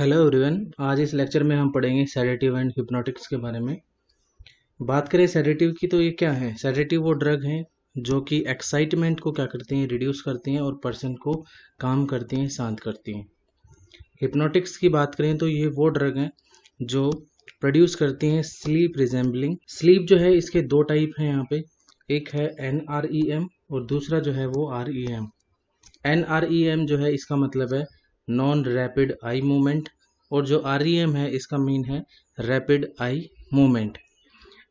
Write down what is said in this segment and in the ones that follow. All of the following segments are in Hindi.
Hello everyone. आज इस लेक्चर में हम पढ़ेंगे सेडेटिव एंड हिप्नोटिक्स के बारे में। बात करें सेडेटिव की तो ये क्या है। सेडेटिव वो ड्रग हैं जो कि एक्साइटमेंट को क्या करती हैं, रिड्यूस करती हैं और पर्सन को काम करती हैं, शांत करती हैं। हिप्नोटिक्स की बात करें तो ये वो ड्रग हैं जो प्रोड्यूस करती हैं स्लीप रिजेंबलिंग। स्लीप जो है इसके दो टाइप हैं यहाँ पे, एक है NREM और दूसरा जो है वो REM। NREM जो है इसका मतलब है नॉन रैपिड आई मूवमेंट और जो REM है इसका मीन है रैपिड आई मूवमेंट।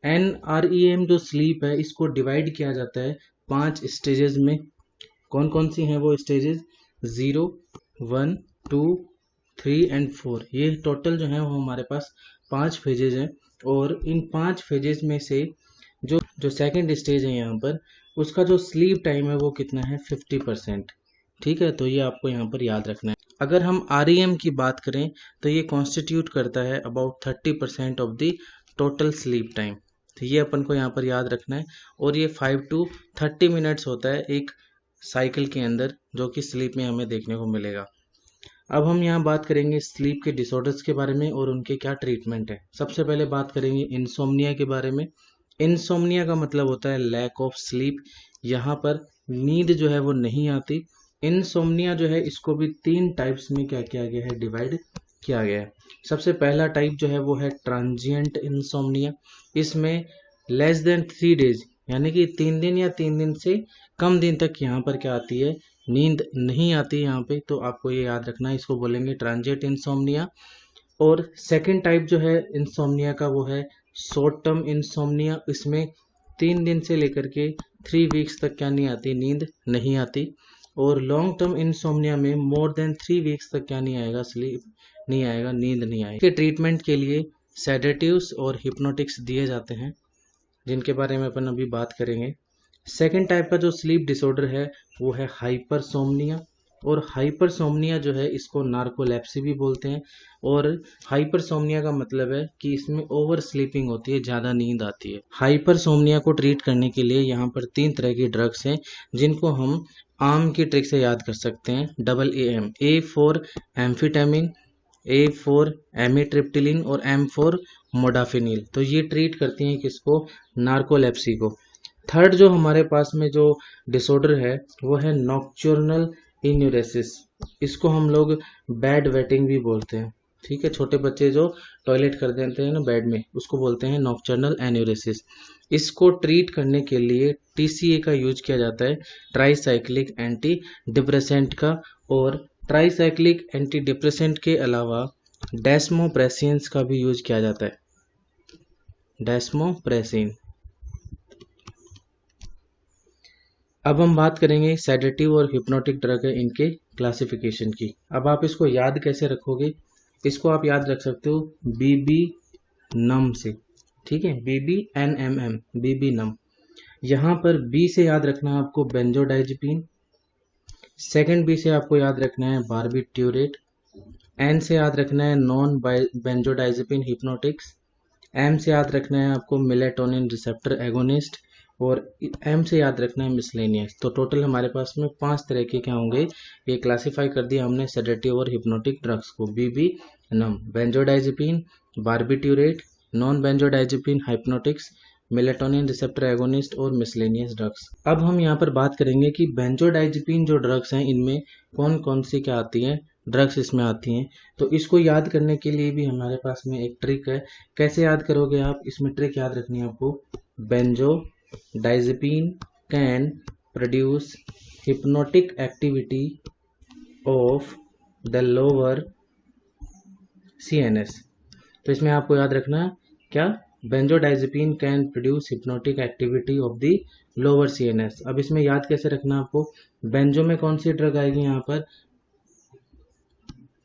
NREM जो स्लीप है इसको डिवाइड किया जाता है 5 स्टेजेस में। कौन कौन सी हैं वो स्टेजेस? 0, 1, 2, 3 एंड 4। ये टोटल जो है वो हमारे पास 5 फेजेज हैं और इन 5 फेजेज में से जो सेकंड स्टेज है यहाँ पर उसका जो स्लीप टाइम है वो कितना है? 50%। ठीक है, तो ये आपको यहाँ पर याद रखना है। अगर हम REM की बात करें तो ये कॉन्स्टिट्यूट करता है about 30% of the total sleep time. तो ये अपन को यहाँ पर याद रखना है और ये 5 to 30 मिनट्स होता है एक साइकिल के अंदर, जो कि स्लीप में हमें देखने को मिलेगा। अब हम यहाँ बात करेंगे स्लीप के डिसऑर्डर्स के बारे में और उनके क्या ट्रीटमेंट है। सबसे पहले बात करेंगे इंसोम्निया के बारे में। इंसोम्निया का मतलब होता है लैक ऑफ स्लीप। यहाँ पर नींद जो है वो नहीं आती। इंसोम्निया जो है इसको भी 3 टाइप्स में क्या किया गया है? डिवाइड किया गया है। सबसे पहला टाइप जो है वो है ट्रांजिएंट इंसोम्निया। इसमें लेस देन 3 डेज यानी कि 3 दिन या 3 दिन से कम दिन तक यहाँ पर क्या आती है? नींद नहीं आती यहाँ पे। तो आपको ये याद रखना है, इसको बोलेंगे ट्रांजिएंट इंसोम्निया। और सेकंड टाइप जो है इंसोम्निया का वो है शॉर्ट टर्म इंसोम्निया। इसमें 3 दिन से लेकर के 3 वीक्स तक क्या नहीं आती? नींद नहीं आती। और लॉन्ग टर्म इंसोम्निया में मोर देन 3 वीक्स तक क्या नहीं आएगा? स्लीप नहीं आएगा, नींद नहीं आएगी। के ट्रीटमेंट के लिए सेडेटिव्स और हिप्नोटिक्स दिए जाते हैं, जिनके बारे में अपन अभी बात करेंगे। सेकेंड टाइप का जो स्लीप डिसऑर्डर है वो है हाइपरसोम्निया। और हाइपरसोम्निया जो है इसको नार्कोलेप्सी भी बोलते हैं। और हाइपरसोम्निया का मतलब है कि इसमें ओवर स्लीपिंग होती है, ज़्यादा नींद आती है। हाइपरसोम्निया को ट्रीट करने के लिए यहाँ पर 3 तरह की ड्रग्स हैं, जिनको हम आम की ट्रिक से याद कर सकते हैं। AAM, A for amphetamine, A for amitriptyline और M फॉर मोडाफिनिल। तो ये ट्रीट करती हैं किसको? नार्कोलेप्सी को। थर्ड जो हमारे पास में जो डिसऑर्डर है वो है नॉक्चर्नल इन्यूरेसिस। इसको हम लोग बेड वेटिंग भी बोलते हैं। ठीक है, छोटे बच्चे जो टॉयलेट कर देते हैं ना बेड में, उसको बोलते हैं नॉक्चर्नल एन्यूरेसिस। इसको ट्रीट करने के लिए TCA का यूज किया जाता है, ट्राईसाइक्लिक एंटी डिप्रेसेंट का। और ट्राईसाइक्लिक एंटी डिप्रेसेंट के अलावा डेस्मोप्रेसिन्स का भी यूज किया जाता है। डेस्मोप्रेसिन। अब हम बात करेंगे सेडेटिव और हिप्नोटिक ड्रग है इनके क्लासिफिकेशन की। अब आप इसको याद कैसे रखोगे? इसको आप याद रख सकते हो BB नम से। ठीक है, BBNMM, BB नम। यहाँ पर B से याद रखना है आपको बेंजोडाइजिपिन। सेकंड B से आपको याद रखना है बार्बिट्यूरेट। N से याद रखना है नॉन बेंजोडाइजिपिन हिप्नोटिक्स। M से याद रखना है आपको मेलेटोनिन रिसेप्टर एगोनिस्ट। और M से याद रखना है मिसलेनियस। तो टोटल हमारे पास में 5 तरह के क्या होंगे? ये क्लासिफाई कर दिया हमने सेडेटिव और हिप्नोटिक ड्रग्स को। BB नम, benzodiazepine, barbiturate, non benzodiazepine hypnotics, melatonin receptor agonist और मिसलेनियस ड्रग्स। अब हम यहाँ पर बात करेंगे कि बेंजोडाइजिपिन जो ड्रग्स हैं इनमें कौन कौन सी क्या आती हैं? ड्रग्स इसमें आती हैं। तो इसको याद करने के लिए भी हमारे पास में एक ट्रिक है। कैसे याद करोगे आप? इसमें ट्रिक याद रखनी है आपको। Benzodiazepine can produce hypnotic activity of the lower CNS। तो इसमें आपको याद रखना क्या? Benzodiazepine can produce hypnotic activity of the lower CNS। अब इसमें याद कैसे रखना आपको? बेंजो में कौन सी ड्रग आएगी यहाँ पर?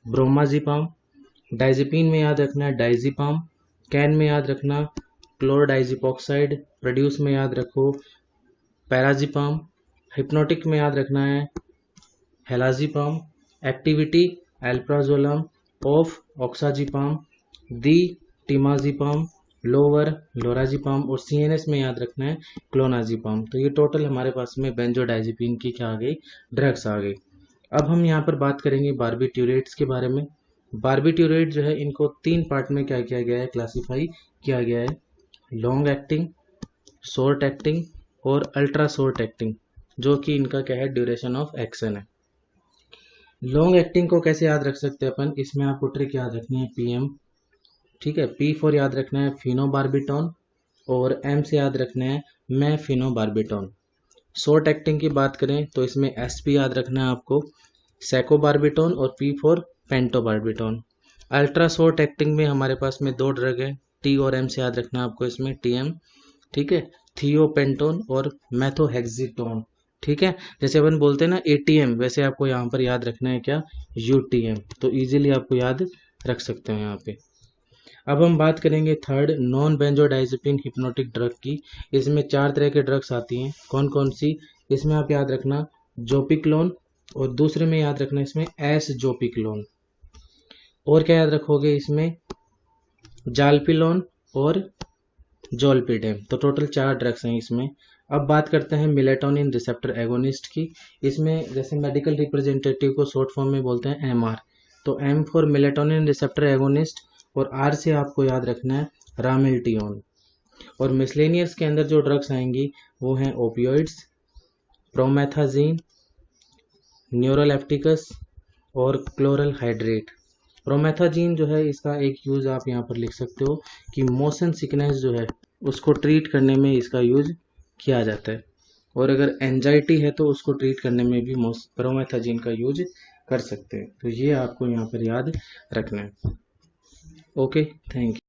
ब्रोमाजिपाम। डाइजिपिन में याद रखना है डाइजिपाम। कैन में याद रखना क्लोरडाइजिपोक्साइड। प्रोड्यूस में याद रखो पैराजिपाम। हिप्नोटिक में याद रखना है halazepam. Activity alprazolam of oxazepam, the temazepam, lower lorazepam. और CNS में याद रखना है क्लोनाजिपाम। तो ये टोटल हमारे पास में बेंजोडाइजिपिन की क्या आ गई? ड्रग्स आ गई। अब हम यहाँ पर बात करेंगे बार्बिट्यूरेट्स के बारे में। बारबिट्यूरेट जो है इनको 3 पार्ट में क्या किया गया है, क्लासीफाई किया गया है, लॉन्ग एक्टिंग, शॉर्ट एक्टिंग और अल्ट्रा शॉर्ट एक्टिंग, जो कि इनका क्या है, ड्यूरेशन ऑफ एक्शन है। लॉन्ग एक्टिंग को कैसे याद रख सकते हैं अपन, इसमें आपको ट्रिक याद रखनी है पीएम, ठीक है, पी फॉर याद रखना है फिनोबार्बिटॉन और एम से याद रखना है मैं फिनोबार्बिटॉन। शॉर्ट एक्टिंग की बात करें तो इसमें एस पी याद रखना है आपको, सैकोबार्बिटॉन, और P for pentobarbitone. Ultra short acting में हमारे पास में 2 ड्रग है, टी और एम से याद रखना है आपको इसमें टीएम, ठीक है, थियोपेंटोन और मैथोहेक्सिटोन, ठीक है। जैसे अपन बोलते हैं ना एटीएम, वैसे आपको यहाँ पर याद रखना है क्या, यूटीएम, तो इजीली आपको याद रख सकते हैं यहाँ पे। अब हम बात करेंगे third, non benzodiazepine hypnotic drug की। इसमें 4 तरह के ड्रग्स आती हैं, कौन कौन सी, इसमें आप याद रखना जोपिक्लोन, और दूसरे में याद रखना इसमें एस जोपिक्लोन, और क्या याद रखोगे इसमें जालपिलोन और जोलपीडेम। तो टोटल 4 ड्रग्स हैं इसमें। अब बात करते हैं मेलेटोनिन रिसेप्टर एगोनिस्ट की। इसमें जैसे मेडिकल रिप्रेजेंटेटिव को शॉर्ट फॉर्म में बोलते हैं एमआर, तो M for melatonin receptor agonist, और आर से आपको याद रखना है रामिल्टियोन। और मिसलेनियस के अंदर जो ड्रग्स आएंगी वो हैं ओपियोइड्स, प्रोमेथाजीन, न्यूरोलेप्टिकस और क्लोरल हाइड्रेट। प्रोमेथाजीन जो है इसका एक यूज़ आप यहाँ पर लिख सकते हो कि मोशन सिकनेस जो है उसको ट्रीट करने में इसका यूज किया जाता है, और अगर एंजाइटी है तो उसको ट्रीट करने में भी प्रोमेथाजीन का यूज कर सकते हैं। तो ये आपको यहाँ पर याद रखना है। Okay, thank you.